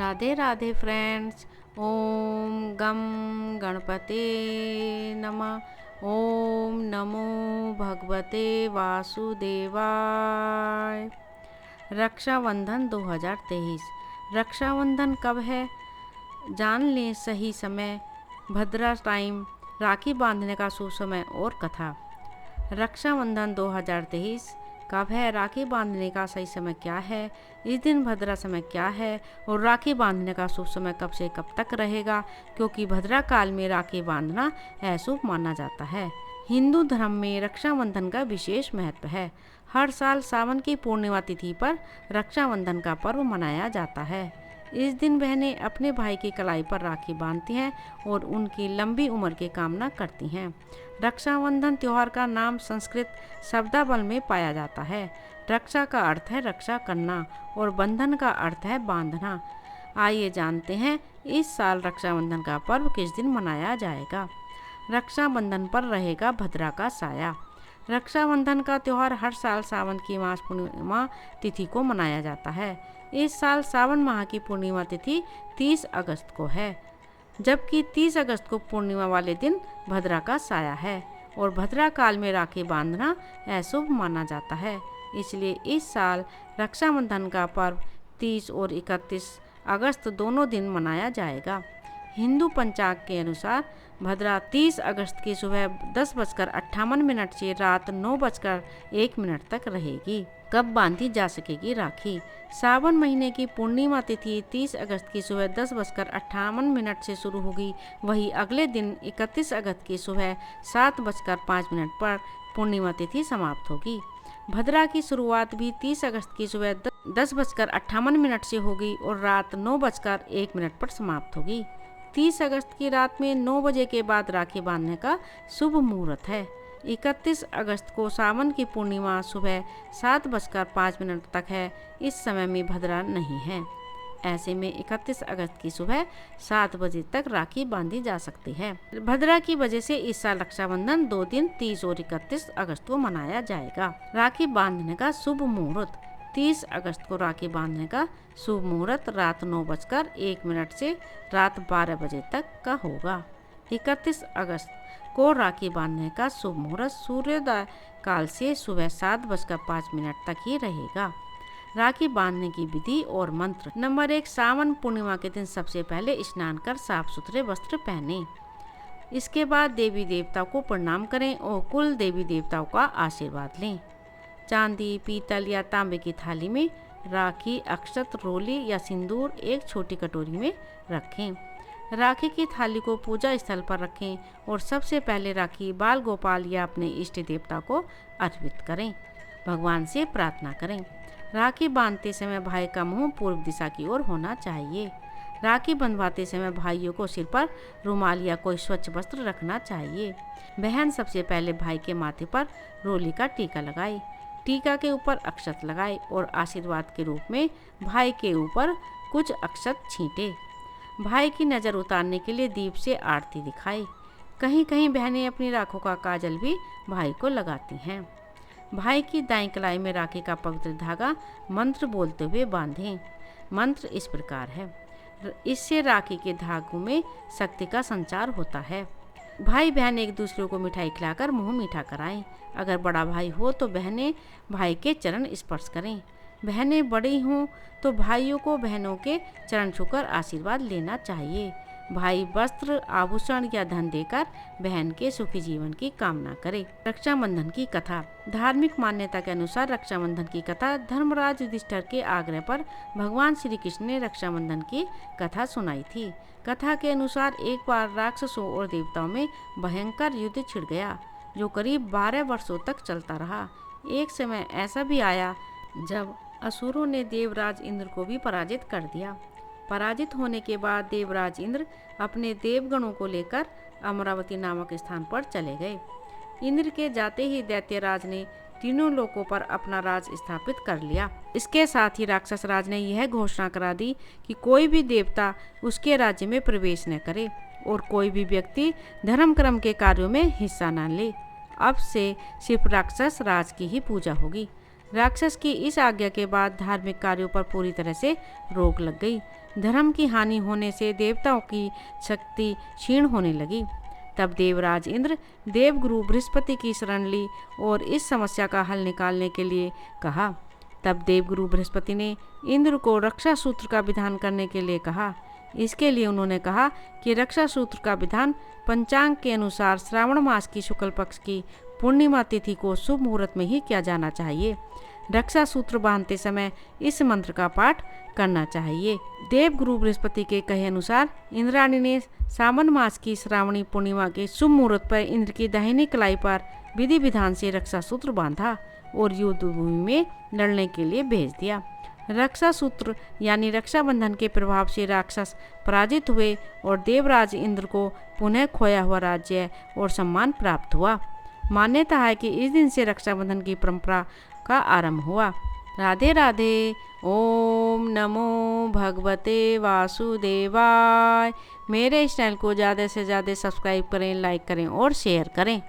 Radhe Radhe friends. ओम गम गणपते नमः। ओम नमो भगवते वासुदेवाय। रक्षाबंधन 2023। रक्षाबंधन कब है, जान लें सही समय। भद्रा टाइम, राखी बांधने का शुभ समय और कथा। रक्षाबंधन 2023 कब है, राखी बांधने का सही समय क्या है, इस दिन भद्रा समय क्या है और राखी बांधने का शुभ समय कब से कब तक रहेगा, क्योंकि भद्रा काल में राखी बांधना अशुभ माना जाता है। हिंदू धर्म में रक्षाबंधन का विशेष महत्व है। हर साल सावन की पूर्णिमा तिथि पर रक्षाबंधन का पर्व मनाया जाता है। इस दिन बहनें अपने भाई की कलाई पर राखी बांधती हैं और उनकी लंबी उम्र की कामना करती हैं। रक्षाबंधन त्योहार का नाम संस्कृत शब्दावली में पाया जाता है। रक्षा का अर्थ है रक्षा करना और बंधन का अर्थ है बांधना। आइए जानते हैं इस साल रक्षाबंधन का पर्व किस दिन मनाया जाएगा। रक्षाबंधन पर रहेगा भद्रा का साया। रक्षाबंधन का त्यौहार हर साल सावन की मास पूर्णिमा तिथि को मनाया जाता है। इस साल सावन माह की पूर्णिमा तिथि 30 अगस्त को है, जबकि 30 अगस्त को पूर्णिमा वाले दिन भद्रा का साया है और भद्रा काल में राखी बांधना अशुभ माना जाता है। इसलिए इस साल रक्षाबंधन का पर्व 30 और 31 अगस्त दोनों दिन मनाया जाएगा। हिंदू पंचांग के अनुसार भद्रा 30 अगस्त की सुबह 10:58 से रात 9:01 तक रहेगी। कब बांधी जा सकेगी राखी। सावन महीने की पूर्णिमा तिथि 30 अगस्त की सुबह 10:58 से शुरू होगी, वही अगले दिन 31 अगस्त की सुबह 7:05 पर पूर्णिमा तिथि समाप्त होगी। भद्रा की शुरुआत भी 30 अगस्त की सुबह 10:58 से होगी और रात 9:01 पर समाप्त होगी। 30 अगस्त की रात में 9 बजे के बाद राखी बांधने का शुभ मुहूर्त है। 31 अगस्त को सावन की पूर्णिमा सुबह 7:05 तक है। इस समय में भद्रा नहीं है। ऐसे में 31 अगस्त की सुबह 7 बजे तक राखी बांधी जा सकती है। भद्रा की वजह से इस साल रक्षाबंधन 2 दिन 30 और 31 अगस्त को मनाया जाएगा। राखी बांधने का शुभ मुहूर्त। 30 अगस्त को राखी बांधने का शुभ मुहूर्त रात 9:01 से रात 12 बजे तक का होगा। 31 अगस्त को राखी बांधने का शुभ मुहूर्त सूर्योदय काल से सुबह 7:05 तक ही रहेगा। राखी बांधने की विधि और मंत्र। नंबर 1, सावन पूर्णिमा के दिन सबसे पहले स्नान कर साफ सुथरे वस्त्र पहने। इसके बाद देवी देवताओं को प्रणाम करें और कुल देवी देवताओं का आशीर्वाद लें। चांदी, पीतल या तांबे की थाली में राखी, अक्षत, रोली या सिंदूर एक छोटी कटोरी में रखें। राखी की थाली को पूजा स्थल पर रखें और सबसे पहले राखी बाल गोपाल या अपने इष्ट देवता को अर्पित करें। भगवान से प्रार्थना करें। राखी बांधते समय भाई का मुंह पूर्व दिशा की ओर होना चाहिए। राखी बंधवाते समय भाइयों को सिर पर रुमाल या कोई स्वच्छ वस्त्र रखना चाहिए। बहन सबसे पहले भाई के माथे पर रोली का टीका लगाए। टीका के ऊपर अक्षत लगाए और आशीर्वाद के रूप में भाई के ऊपर कुछ अक्षत छींटे। भाई की नज़र उतारने के लिए दीप से आरती दिखाई। कहीं कहीं बहनें अपनी राखों का काजल भी भाई को लगाती हैं। भाई की दाईं कलाई में राखी का पवित्र धागा मंत्र बोलते हुए बांधें। मंत्र इस प्रकार है। इससे राखी के धागों में शक्ति का संचार होता है। भाई बहन एक दूसरे को मिठाई खिलाकर मुंह मीठा कराएं। अगर बड़ा भाई हो तो बहनें भाई के चरण स्पर्श करें। बहनें बड़ी हों तो भाइयों को बहनों के चरण छूकर आशीर्वाद लेना चाहिए। भाई वस्त्र, आभूषण या धन देकर बहन के सुखी जीवन की कामना करे। रक्षाबंधन की कथा। धार्मिक मान्यता के अनुसार रक्षाबंधन की कथा धर्मराज युधिष्ठिर के आग्रह पर भगवान श्री कृष्ण ने रक्षाबंधन की कथा सुनाई थी। कथा के अनुसार एक बार राक्षसों और देवताओं में भयंकर युद्ध छिड़ गया, जो करीब 12 वर्षों तक चलता रहा। एक समय ऐसा भी आया जब असुरों ने देवराज इंद्र को भी पराजित कर दिया। पराजित होने के बाद देवराज इंद्र अपने देवगणों को लेकर अमरावती नामक स्थान पर चले गए। इंद्र के जाते ही दैत्यराज ने तीनों लोकों पर अपना राज स्थापित कर लिया। इसके साथ ही राक्षस राज ने यह घोषणा करा दी कि कोई भी देवता उसके राज्य में प्रवेश न करे और कोई भी व्यक्ति धर्म कर्म के कार्यों में हिस्सा न ले। अब से सिर्फ राक्षस राज की ही पूजा होगी। राक्षस की इस आज्ञा के बाद धार्मिक कार्यों पर पूरी तरह से रोक लग गई। धर्म की हानि होने से देवताओं की शक्ति क्षीण होने लगी। तब देवराज इंद्र देवगुरु बृहस्पति की शरण ली और इस समस्या का हल निकालने के लिए कहा। तब देवगुरु बृहस्पति ने इंद्र को रक्षा सूत्र का विधान करने के लिए कहा। इसके लिए उन्होंने कहा कि रक्षा सूत्र का विधान पंचांग के अनुसार श्रावण मास की शुक्ल पक्ष की पूर्णिमा तिथि को शुभ मुहूर्त में ही किया जाना चाहिए। रक्षा सूत्र बांधते समय इस मंत्र का पाठ करना चाहिए। देवगुरु बृहस्पति के कहे अनुसार इंद्राणी ने सावन मास की श्रावणी पूर्णिमा के शुभ मुहूर्त पर इंद्र की दाहिनी कलाई पर विधि विधान से रक्षा सूत्र बांधा और युद्ध भूमि में लड़ने के लिए भेज दिया। रक्षा सूत्र यानी रक्षाबंधन के प्रभाव से राक्षस पराजित हुए और देवराज इंद्र को पुनः खोया हुआ राज्य और सम्मान प्राप्त हुआ। मान्यता है कि इस दिन से रक्षाबंधन की परंपरा का आरंभ हुआ। राधे राधे। ओम नमो भगवते वासुदेवाय। मेरे इस चैनल को ज़्यादा से ज़्यादा सब्सक्राइब करें, लाइक करें और शेयर करें।